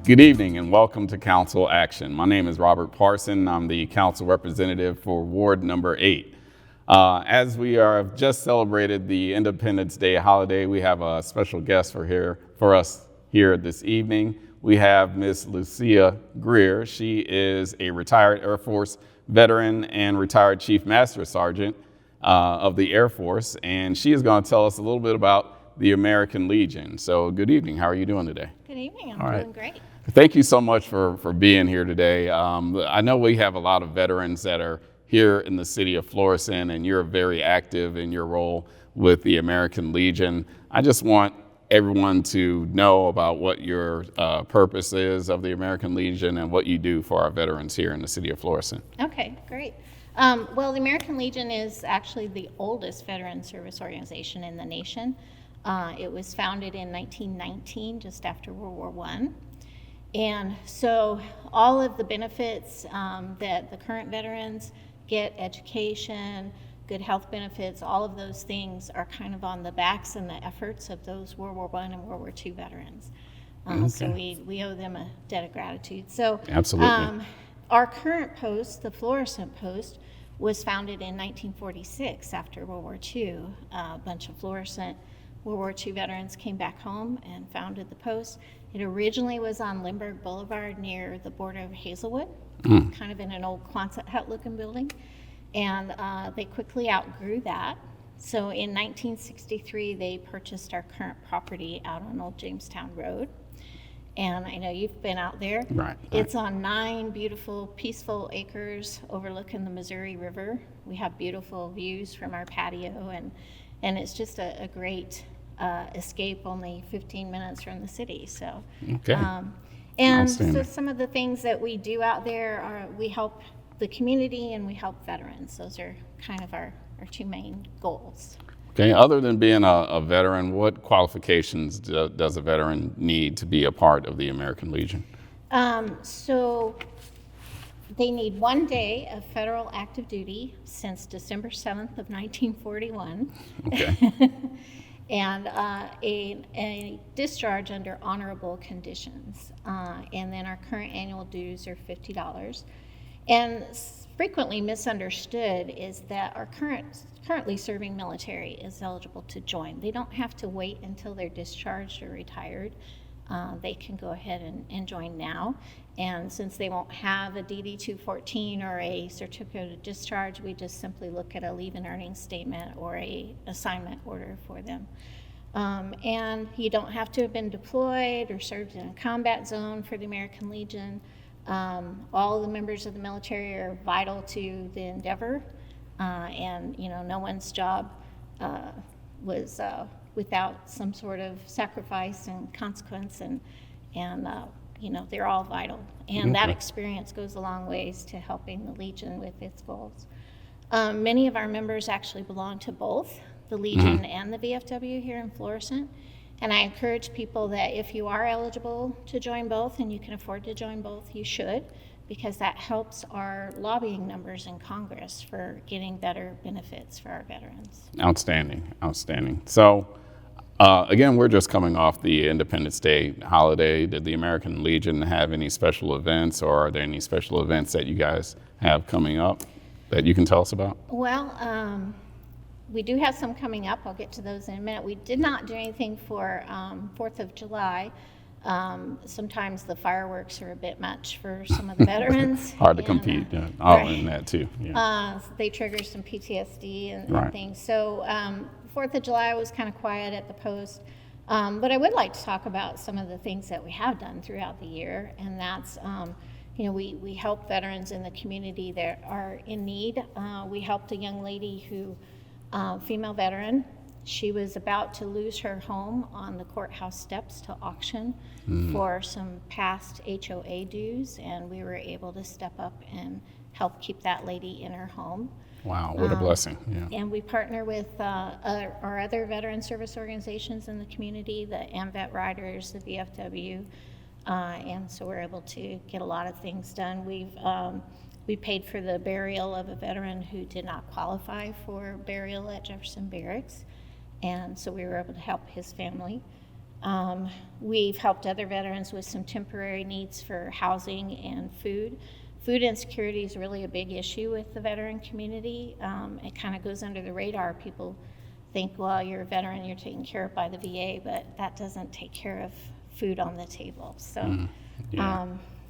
Good evening and welcome to Council Action. My name is Robert Parson. I'm the council representative for Ward number 8. As we have just celebrated the Independence Day holiday, we have a special guest for us here this evening. We have Miss Lucia Greer. She is a retired Air Force veteran and retired Chief Master Sergeant of the Air Force, and she is going to tell us a little bit about the American Legion. So good evening. How are you doing today? Good evening. I'm doing great. Thank you so much for being here today. I know we have a lot of veterans that are here in the city of Florissant, and you're very active in your role with the American Legion. I just want everyone to know about what your purpose is of the American Legion and what you do for our veterans here in the city of Florissant. Okay, great. Well, the American Legion is actually the oldest veteran service organization in the nation. It was founded in 1919, just after World War I. And so all of the benefits that the current veterans get, education, good health benefits, all of those things are kind of on the backs and the efforts of those World War I and World War II veterans. Okay. So we owe them a debt of gratitude. So Absolutely. Our current post, the Florissant post, was founded in 1946 after World War II. A bunch of Florissant World War II veterans came back home and founded the post. It originally was on Lindbergh Boulevard near the border of Hazelwood, kind of in an old Quonset hut looking building. And they quickly outgrew that. So in 1963, they purchased our current property out on Old Jamestown Road. And I know you've been out there. Right. It's on 9 beautiful, peaceful acres overlooking the Missouri River. We have beautiful views from our patio, and it's just a great escape, only 15 minutes from the city. So, Okay. And so some of the things that we do out there are we help the community and we help veterans. Those are kind of our 2 main goals. Okay. Other than being a veteran, what qualifications does a veteran need to be a part of the American Legion? So they need 1 day of federal active duty since December 7th of 1941. Okay. And a discharge under honorable conditions. And then our current annual dues are $50. And frequently misunderstood is that our currently serving military is eligible to join. They don't have to wait until they're discharged or retired. They can go ahead and join now. And since they won't have a DD-214 or a certificate of discharge, we just simply look at a leave and earnings statement or a assignment order for them. And you don't have to have been deployed or served in a combat zone for the American Legion. All of the members of the military are vital to the endeavor, and no one's job was without some sort of sacrifice and consequence, and they're all vital, and that experience goes a long ways to helping the Legion with its goals. Many of our members actually belong to both the Legion and the VFW here in Florissant. And I encourage people that if you are eligible to join both and you can afford to join both, you should, because that helps our lobbying numbers in Congress for getting better benefits for our veterans. Outstanding. Outstanding. So, again, we're just coming off the Independence Day holiday. Did the American Legion have any special events, or are there any special events that you guys have coming up that you can tell us about? Well, we do have some coming up. I'll get to those in a minute. We did not do anything for 4th of July. Sometimes the fireworks are a bit much for some of the veterans. Hard to compete. In that too. Yeah. They trigger some PTSD and Right. things. So 4th of July was kind of quiet at the post. But I would like to talk about some of the things that we have done throughout the year, and that's we help veterans in the community that are in need. We helped a young lady who female veteran. She was about to lose her home on the courthouse steps to auction for some past HOA dues, and we were able to step up and help keep that lady in her home. Wow, what a blessing. Yeah. And we partner with our other veteran service organizations in the community, the AMVET Riders, the VFW, and so we're able to get a lot of things done. We paid for the burial of a veteran who did not qualify for burial at Jefferson Barracks, and so we were able to help his family. We've helped other veterans with some temporary needs for housing and food. Food insecurity is really a big issue with the veteran community. It kind of goes under the radar. People think, well, you're a veteran, you're taken care of by the VA, but that doesn't take care of food on the table. So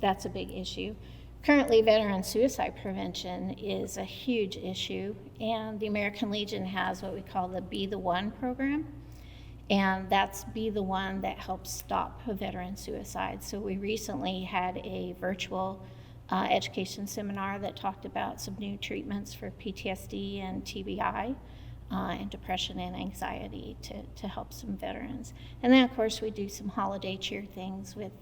that's a big issue. Currently, veteran suicide prevention is a huge issue, and the American Legion has what we call the Be the One program, and that's Be the One that helps stop a veteran suicide. So we recently had a virtual education seminar that talked about some new treatments for PTSD and TBI. And depression and anxiety to help some veterans. And then, of course, we do some holiday cheer things with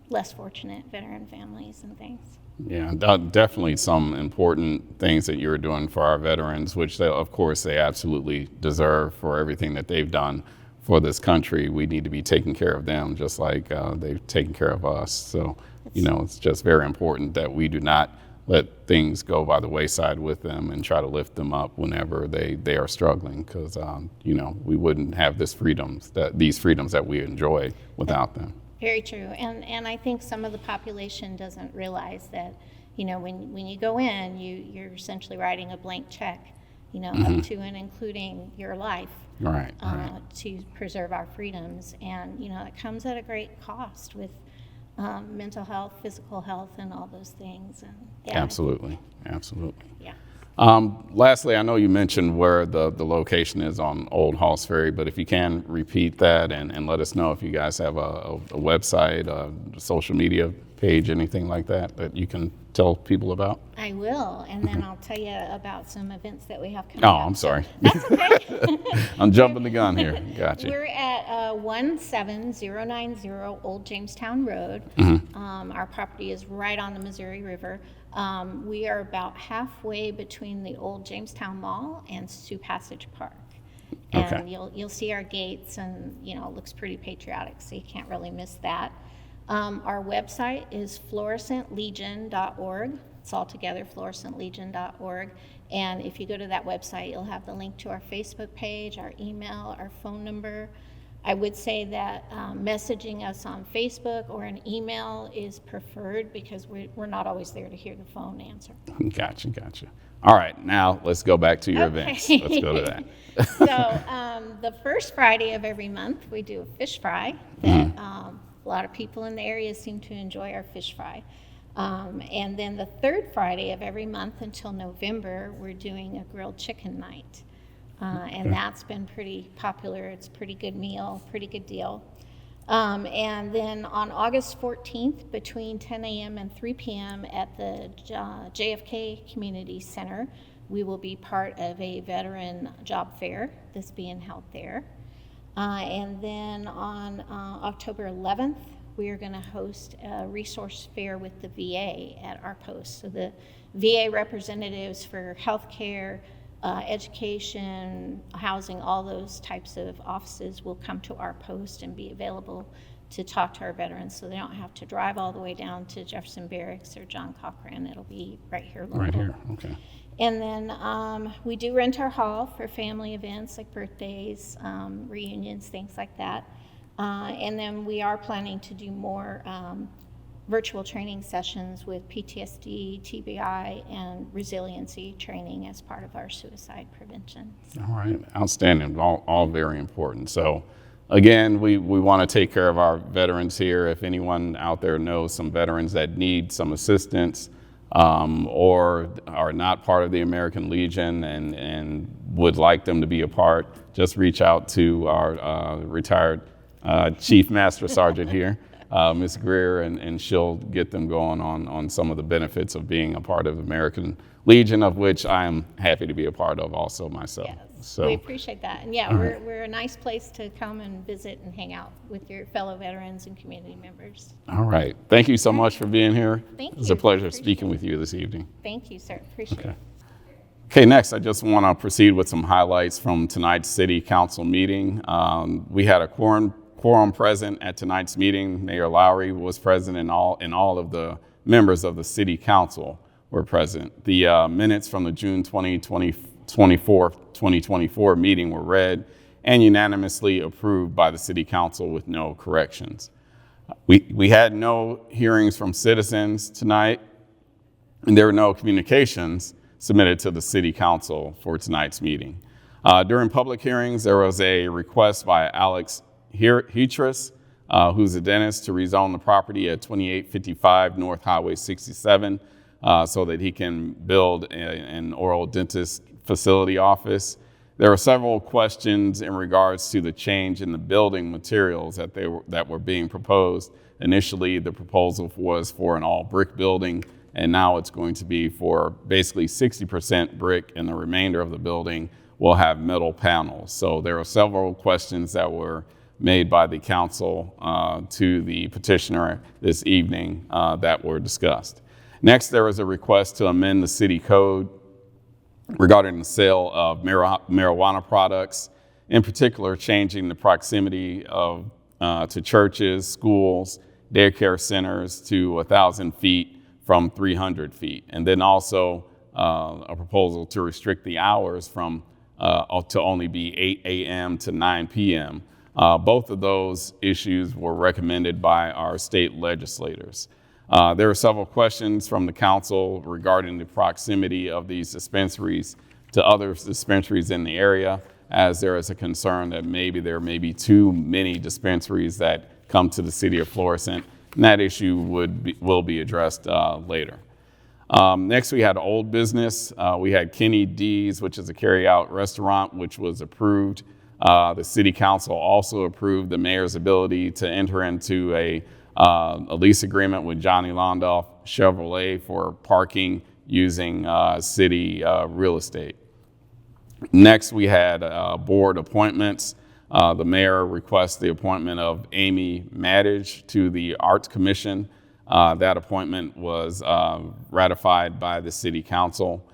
less fortunate veteran families and things. Yeah, definitely some important things that you're doing for our veterans, which they, of course, they absolutely deserve for everything that they've done for this country. We need to be taking care of them just like they've taken care of us. So, it's just very important that we do not let things go by the wayside with them and try to lift them up whenever they are struggling, because we wouldn't have these freedoms that we enjoy without them. Very true, and I think some of the population doesn't realize that when you go in, you're essentially writing a blank check, up to and including your life, right. To preserve our freedoms, and it comes at a great cost with mental health, physical health, and all those things. And Absolutely. Yeah. Lastly, I know you mentioned where the location is on Old Halls Ferry, but if you can repeat that and let us know if you guys have a website, a social media page, anything like that you can tell people about. I will, and then I'll tell you about some events that we have coming up. Oh, I'm sorry. That's okay. I'm jumping the gun here. Gotcha. We're at 17090 Old Jamestown Road. Our property is right on the Missouri River. We are about halfway between the old Jamestown Mall and Sioux Passage Park. And you'll see our gates, and it looks pretty patriotic, so you can't really miss that. Our website is fluorescentlegion.org. It's all together, fluorescentlegion.org. And if you go to that website, you'll have the link to our Facebook page, our email, our phone number. I would say that messaging us on Facebook or an email is preferred, because we're not always there to hear the phone answer. Gotcha. All right, now let's go back to your events. Let's go to that. So the first Friday of every month, we do a fish fry. That a lot of people in the area seem to enjoy our fish fry. And then the third Friday of every month until November, we're doing a grilled chicken night. And that's been pretty popular. It's a pretty good meal, pretty good deal. And then on August 14th, between 10 a.m. and 3 p.m. at the JFK Community Center, we will be part of a veteran job fair that's being held there. And then on October 11th, we are going to host a resource fair with the VA at our post. So the VA representatives for healthcare, education, housing, all those types of offices will come to our post and be available to talk to our veterans, so they don't have to drive all the way down to Jefferson Barracks or John Cochran. It'll be right here local. Right here, okay. And then we do rent our hall for family events like birthdays, reunions, things like that. And then we are planning to do more virtual training sessions with PTSD, TBI, and resiliency training as part of our suicide prevention. All right, outstanding, all very important. So again, we want to take care of our veterans here. If anyone out there knows some veterans that need some assistance or are not part of the American Legion and would like them to be a part, just reach out to our retired Chief Master Sergeant here, Ms. Greer, and she'll get them going on some of the benefits of being a part of the American Legion, of which I am happy to be a part of also myself. Yes, so we appreciate that. And yeah, we're a nice place to come and visit and hang out with your fellow veterans and community members. All right. Thank you so much for being here. Thank you. It was a pleasure speaking with you this evening. Thank you, sir. Appreciate it. Okay, next, I just want to proceed with some highlights from tonight's City Council meeting. We had a quorum present at tonight's meeting. Mayor Lowry was present, and all of the members of the City Council were present. The minutes from the June 2024 meeting were read, and unanimously approved by the City Council with no corrections. We had no hearings from citizens tonight, and there were no communications submitted to the City Council for tonight's meeting. During public hearings, there was a request by Alex Heatris, who's a dentist, to rezone the property at 2855 North Highway 67 so that he can build an oral dentist facility office. There were several questions in regards to the change in the building materials that were being proposed. Initially, the proposal was for an all brick building, and now it's going to be for basically 60% brick, and the remainder of the building will have metal panels. So there were several questions that were made by the council to the petitioner this evening that were discussed. Next, there was a request to amend the city code regarding the sale of marijuana products, in particular changing the proximity to churches, schools, daycare centers to 1,000 feet from 300 feet. And then also a proposal to restrict the hours from to only be 8 a.m. to 9 p.m. Both of those issues were recommended by our state legislators. There were several questions from the council regarding the proximity of these dispensaries to other dispensaries in the area, as there is a concern that maybe there may be too many dispensaries that come to the city of Florissant, and that issue will be addressed later. Next, we had old business. We had Kenny D's, which is a carry-out restaurant, which was approved. The city council also approved the mayor's ability to enter into a lease agreement with Johnny Londoff Chevrolet for parking using city real estate. Next, we had board appointments. The mayor requests the appointment of Amy Maddage to the Arts Commission. That appointment was ratified by the city council.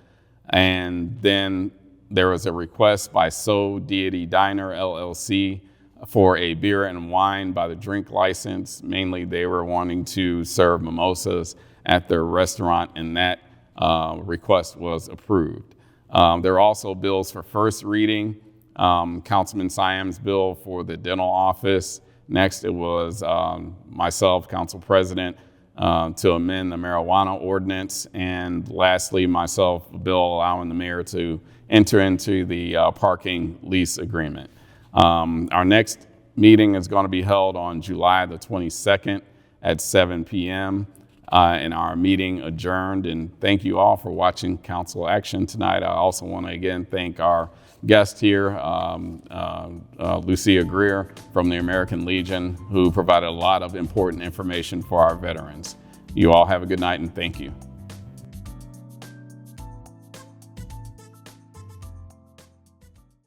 And then there was a request by So Deity Diner, LLC, for a beer and wine by the drink license. Mainly, they were wanting to serve mimosas at their restaurant, and that request was approved. There are also bills for first reading. Councilman Siam's bill for the dental office. Next, it was myself, Council President, to amend the marijuana ordinance. And lastly, myself, a bill allowing the mayor to enter into the parking lease agreement. Our next meeting is going to be held on July the 22nd at 7 p.m. And our meeting adjourned. And thank you all for watching Council Action tonight. I also want to again thank our guest here, Lucia Greer from the American Legion, who provided a lot of important information for our veterans. You all have a good night, and thank you.